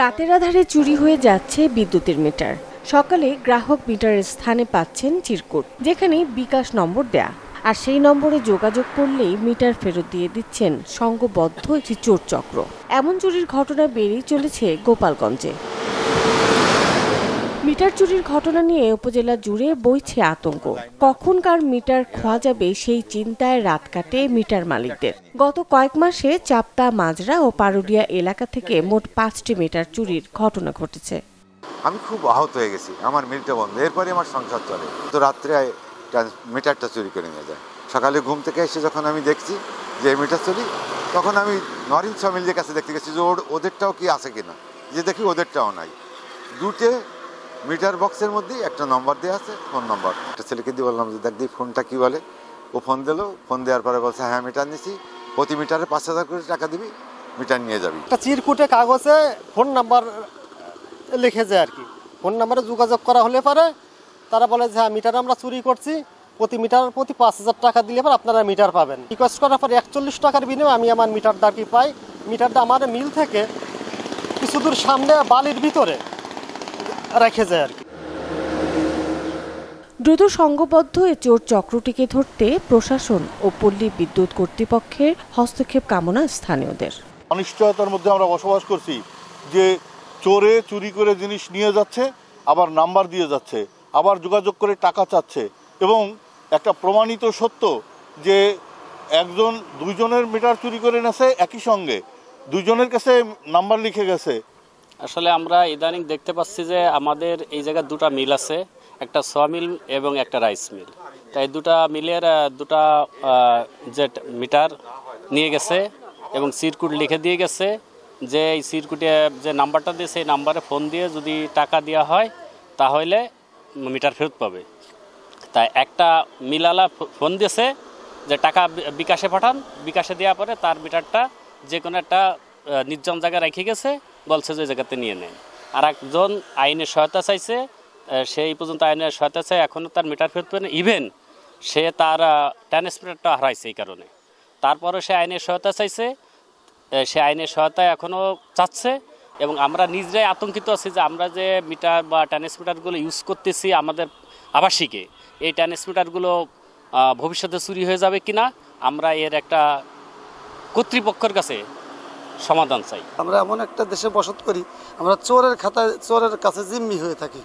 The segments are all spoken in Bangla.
রাতের আধারে চুরি হয়ে যাচ্ছে বিদ্যুতের মিটার। সকালে গ্রাহক মিটারের স্থানে পাচ্ছেন চিরকুট, যেখানে বিকাশ নম্বর দেয়া, আর সেই নম্বরে যোগাযোগ করলেই মিটার ফেরত দিয়ে দিচ্ছেন সংঘবদ্ধ একটি চোর চক্র। এমন চুরির ঘটনা বেড়েই চলেছে গোপালগঞ্জে। মিটার চুরির ঘটনা নিয়ে উপজেলা জুড়ে বইছে আতঙ্ক। কখন কার মিটার খোয়া যাবে সেই চিন্তায় রাত কাটে মিটার মালিকদের। গত কয়েক মাসে চাপতা, মাজরা ও পারুলিয়া এলাকা থেকে মোট 5টি মিটার চুরির ঘটনা ঘটেছে। আমি খুব আহত হয়ে গেছি, আমার মিটার বন্ধ, এরপরে আমার সংসার চলে। তো রাত্রে মিটারটা চুরি করে নিয়ে যায়। সকালে ঘুম থেকে এসে যখন আমি দেখছি যে মিটার চুরি, তখন আমি নরিন সমিলের কাছে দেখতে গেছি যে ওদেরটাও কি আছে কিনা, যে দেখি ওদেরটাও নাই। দুটো মিটার বক্সের মধ্যে একটা নম্বর দেওয়া আছে, ফোন নম্বর। একটা ছেলেকে দিয়ে বললাম যে দেখ দিই ফোনটা কি বলে। ও ফোন দিল, ফোন দেওয়ার পরে বলছে হ্যাঁ মিটার নিছি, প্রতি মিটারে 5,000 করে টাকা দিবি, মিটার নিয়ে যাবি। একটা চিরকুটে কাগজে ফোন নাম্বার লিখে যায় আর কি। ফোন নাম্বারে যোগাযোগ করা হলে পারে তারা বলে যে হ্যাঁ মিটার আমরা চুরি করছি, প্রতি মিটার প্রতি 5,000 টাকা দিলে পরে আপনারা মিটার পাবেন। রিকোয়েস্ট করার পরে 41 টাকার বিনিময়ে আমি আমার মিটারটা আর কি পাই। মিটারটা আমার মিল থেকে কিছু দূর সামনে বালির ভিতরে রেখে যায় আর কি। দ্রুত সংঘবদ্ধ এ চোর চক্রটিকে ধরতে প্রশাসন ও পল্লী বিদ্যুৎ কর্তৃপক্ষের হস্তক্ষেপ কামনা স্থানীয়দের। অনিশ্চয়তার মধ্যে আমরা বসবাস করছি যে চোরে চুরি করে জিনিস নিয়ে যাচ্ছে, আবার নাম্বার দিয়ে যাচ্ছে, আবার যোগাযোগ করে টাকা চাচ্ছে, এবং একটা প্রমাণিত সত্য যে দুইজনের মিটার চুরি করে নেছে, একই সঙ্গে দুইজনের কাছে নাম্বার লিখে গেছে। আসলে আমরা ইদানিং দেখতে পাচ্ছি যে আমাদের এই জায়গায় দুটা মিল আছে, একটা স মিল এবং একটা রাইস মিল। তাই দুটা মিলের দুটা যে মিটার নিয়ে গেছে এবং সিরকুট লিখে দিয়ে গেছে যে এই সিরকুটে যে নাম্বারটা দিয়ে সেই নাম্বারে ফোন দিয়ে যদি টাকা দেওয়া হয় তাহলে মিটার ফেরত পাবে। তাই একটা মিলালা ফোন দিয়েছে যে টাকা বিকাশে পাঠান, বিকাশে দেওয়া পরে তার মিটারটা যে কোনো একটা নির্জন জায়গায় রেখে গেছে, বলছে যে জায়গাতে নিয়ে নেন। আর একজন আইনের সহায়তা চাইছে, সেই পর্যন্ত আইনের সহায়তা চাই, এখনও তার মিটার ফেরত পায়নি। ইভেন সে তার ট্রান্সমিটারটা হারাইছে এই কারণে। তারপরে সে আইনের সহায়তা চাইছে, সে আইনের সহায়তা এখনও চাচ্ছে। এবং আমরা নিজেরাই আতঙ্কিত আছি যে আমরা যে মিটার বা ট্রান্সমিটারগুলো ইউজ করতেছি আমাদের আবাসিকে, এই ট্রান্সমিটারগুলো ভবিষ্যতে চুরি হয়ে যাবে কিনা, আমরা এর একটা কর্তৃপক্ষের কাছে সমাধান চাই। আমরা এমন একটা দেশে বসত করি, আমরা চোরের কাছে জিম্মি হয়ে থাকি।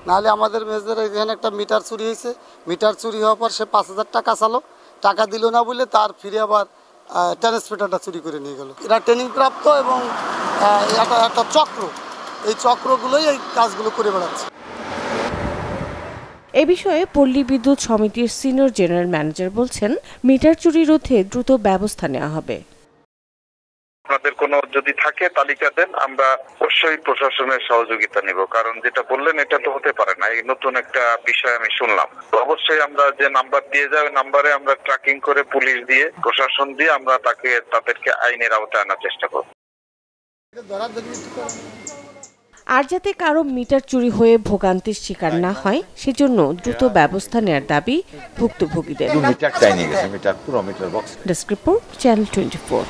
নাহলে আমাদের মেজদের এখানে একটা মিটার চুরি হয়েছে, মিটার চুরি হওয়ার পর সে 5,000 টাকা চালো, টাকা দিল না বলে তার ফিরে আবার ট্রান্সমিটারটা চুরি করে নিয়ে গেল। এরা ট্রেনিং প্রাপ্ত এবং একটা চক্র, এই চক্রগুলোই এই কাজগুলো করে বেড়াচ্ছে। এ বিষয়ে পল্লী বিদ্যুৎ সমিতির সিনিয়র জেনারেল ম্যানেজার বলছেন, মিটার চুরি রোধে দ্রুত ব্যবস্থা নেওয়া হবে। আপনাদের কোনো যদি থাকে তালিকা দেন, আমরা অবশ্যই প্রশাসনের সহযোগিতা নিব। কারণ যেটা বললেন এটা তো হতে পারে না, এই নতুন একটা বিষয় আমি শুনলাম। তো অবশ্যই আমরা যে নাম্বার দিয়ে যাই ওই নাম্বারে আমরা ট্র্যাকিং করে পুলিশ দিয়ে প্রশাসন দিয়ে আমরা তাদেরকে আইনের আওতায় আনার চেষ্টা করব। আর যাতে কারো মিটার চুরি হয়ে ভোগান্তির শিকার না হয় সেজন্য দ্রুত ব্যবস্থা নেওয়ার দাবি ভুক্তভোগীদের। মিটার চাই নিয়ে গেছে, মিটার পুরো meter box. Desk report, channel 24।